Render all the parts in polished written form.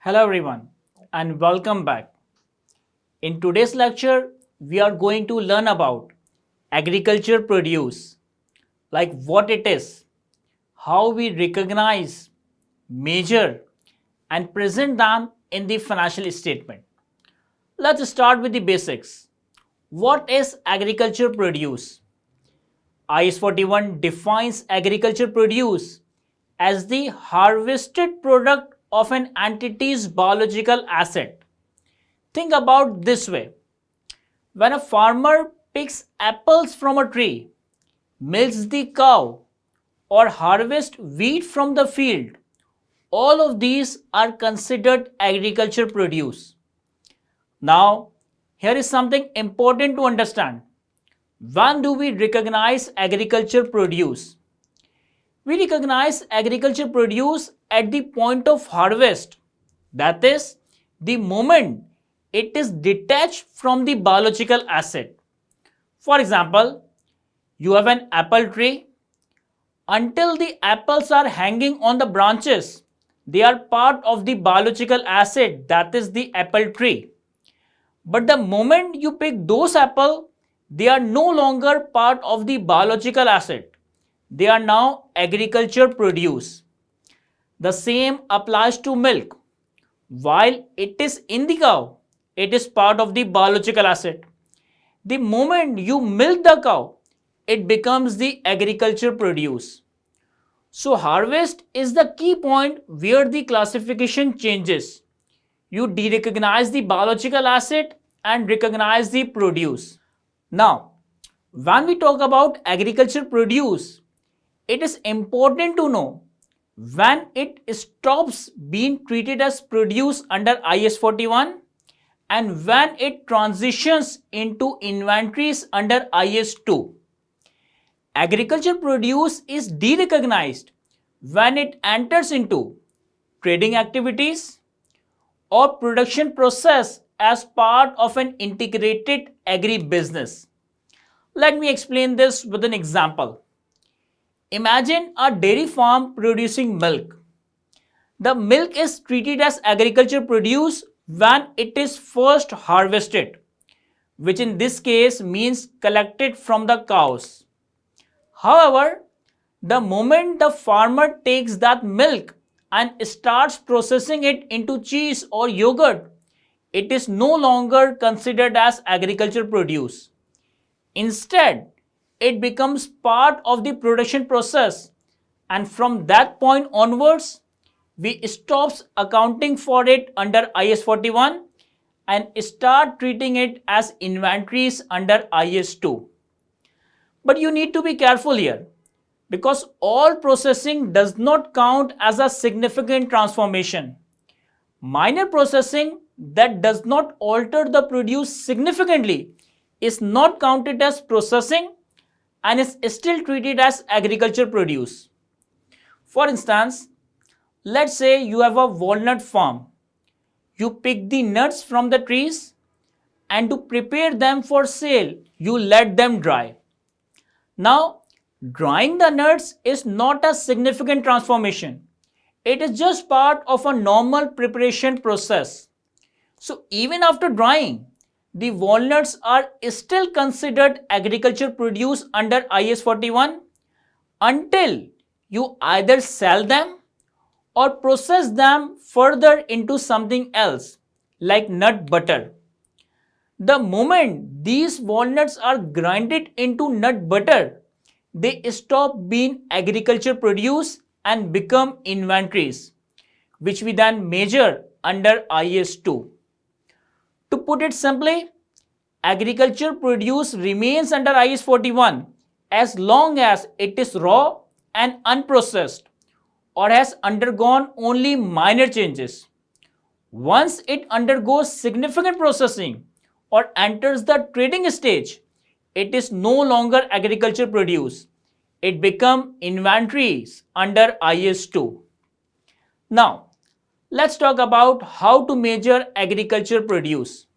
Hello everyone and welcome back. In today's lecture, we are going to learn about agriculture produce, like what it is, how we recognize, measure and present them in the financial statement. Let's start with the basics. What is agriculture produce? IAS 41 defines agriculture produce as the harvested product of an entity's biological asset. Think about this way. When a farmer picks apples from a tree, milks the cow, or harvests wheat from the field, all of these are considered agriculture produce. Now, here is something important to understand. When do we recognize agriculture produce? We recognize agriculture produce at the point of harvest, that is, the moment it is detached from the biological asset. For example, you have an apple tree. Until the apples are hanging on the branches, they are part of the biological asset, that is the apple tree. But the moment you pick those apples, they are no longer part of the biological asset. They are now agriculture produce. The same applies to milk. While it is in the cow, it is part of the biological asset. The moment you milk the cow, it becomes the agriculture produce. So harvest is the key point where the classification changes. You de-recognize the biological asset and recognize the produce. Now, when we talk about agriculture produce, it is important to know when it stops being treated as produce under IAS 41 and when it transitions into inventories under IAS 2. Agriculture produce is de-recognized when it enters into trading activities or production process as part of an integrated agri-business. Let me explain this with an example. Imagine a dairy farm producing milk. The milk is treated as agriculture produce when it is first harvested, which in this case means collected from the cows. However, the moment the farmer takes that milk and starts processing it into cheese or yogurt, it is no longer considered as agriculture produce. Instead, it becomes part of the production process, and from that point onwards, we stop accounting for it under IAS 41 and start treating it as inventories under IAS 2. But you need to be careful here because all processing does not count as a significant transformation. Minor processing that does not alter the produce significantly is not counted as processing and is still treated as agriculture produce. For instance, let's say you have a walnut farm. You pick the nuts from the trees and to prepare them for sale, you let them dry. Now, drying the nuts is not a significant transformation. It is just part of a normal preparation process. So even after drying, the walnuts are still considered agriculture produce under IAS 41 until you either sell them or process them further into something else like nut butter. The moment these walnuts are grinded into nut butter, they stop being agriculture produce and become inventories, which we then measure under IAS 2. To put it simply, agriculture produce remains under IAS 41 as long as it is raw and unprocessed or has undergone only minor changes. Once it undergoes significant processing or enters the trading stage, it is no longer agriculture produce. It becomes inventories under IAS 2. Now, let's talk about how to measure agriculture produce.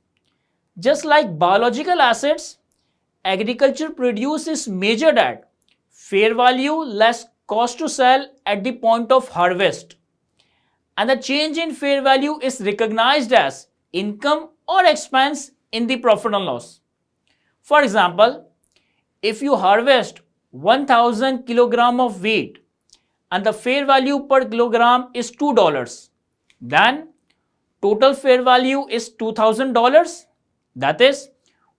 Just like biological assets, agriculture produce is measured at fair value less cost to sell at the point of harvest. and the change in fair value is recognized as income or expense in the profit and loss. For example, if you harvest 1000 kilogram of wheat and the fair value per kilogram is $2, then total fair value is $2000. That is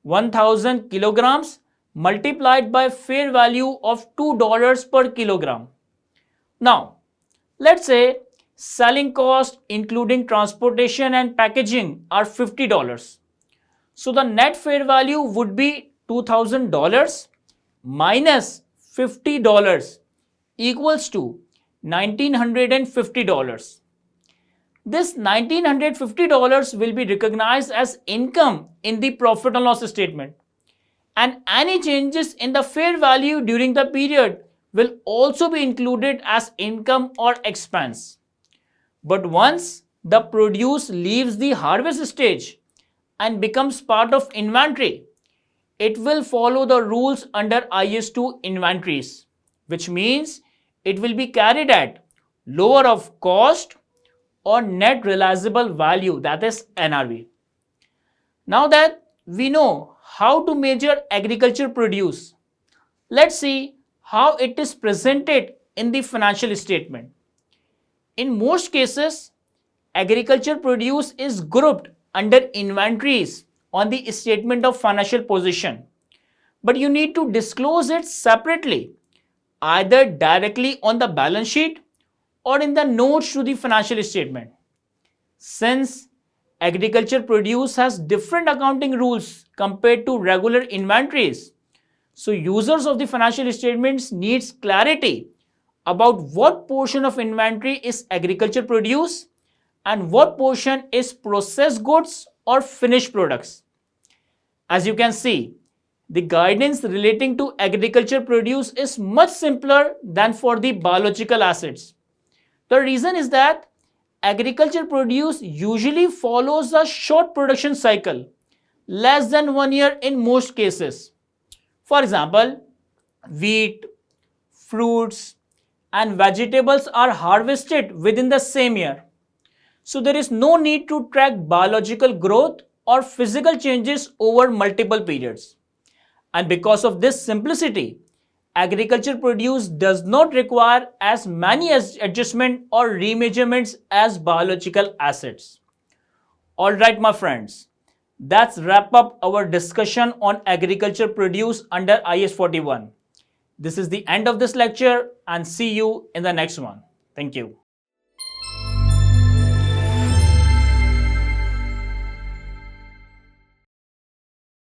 1000 kilograms multiplied by fair value of $2 per kilogram. Now, let's say selling cost including transportation and packaging are $50. So the net fair value would be $2000 minus $50 equals to $1950. This $1950 will be recognized as income in the profit and loss statement, and any changes in the fair value during the period will also be included as income or expense. But once the produce leaves the harvest stage and becomes part of inventory, it will follow the rules under IAS 2 inventories, which means it will be carried at lower of cost or net realizable value, that is NRV. Now that we know how to measure agriculture produce, let's see how it is presented in the financial statement. In most cases, agriculture produce is grouped under inventories on the statement of financial position, but you need to disclose it separately, either directly on the balance sheet or in the notes to the financial statement. Since agriculture produce has different accounting rules compared to regular inventories, so users of the financial statements needs clarity about what portion of inventory is agriculture produce and what portion is processed goods or finished products. As you can see, the guidance relating to agriculture produce is much simpler than for the biological assets. The reason is that agriculture produce usually follows a short production cycle, less than 1 year in most cases. For example, wheat, fruits, and vegetables are harvested within the same year. So there is no need to track biological growth or physical changes over multiple periods. And because of this simplicity, agriculture produce does not require as many adjustments or remeasurements as biological assets. Alright my friends, that's wrap up our discussion on agriculture produce under IAS 41. This is the end of this lecture and see you in the next one. Thank you.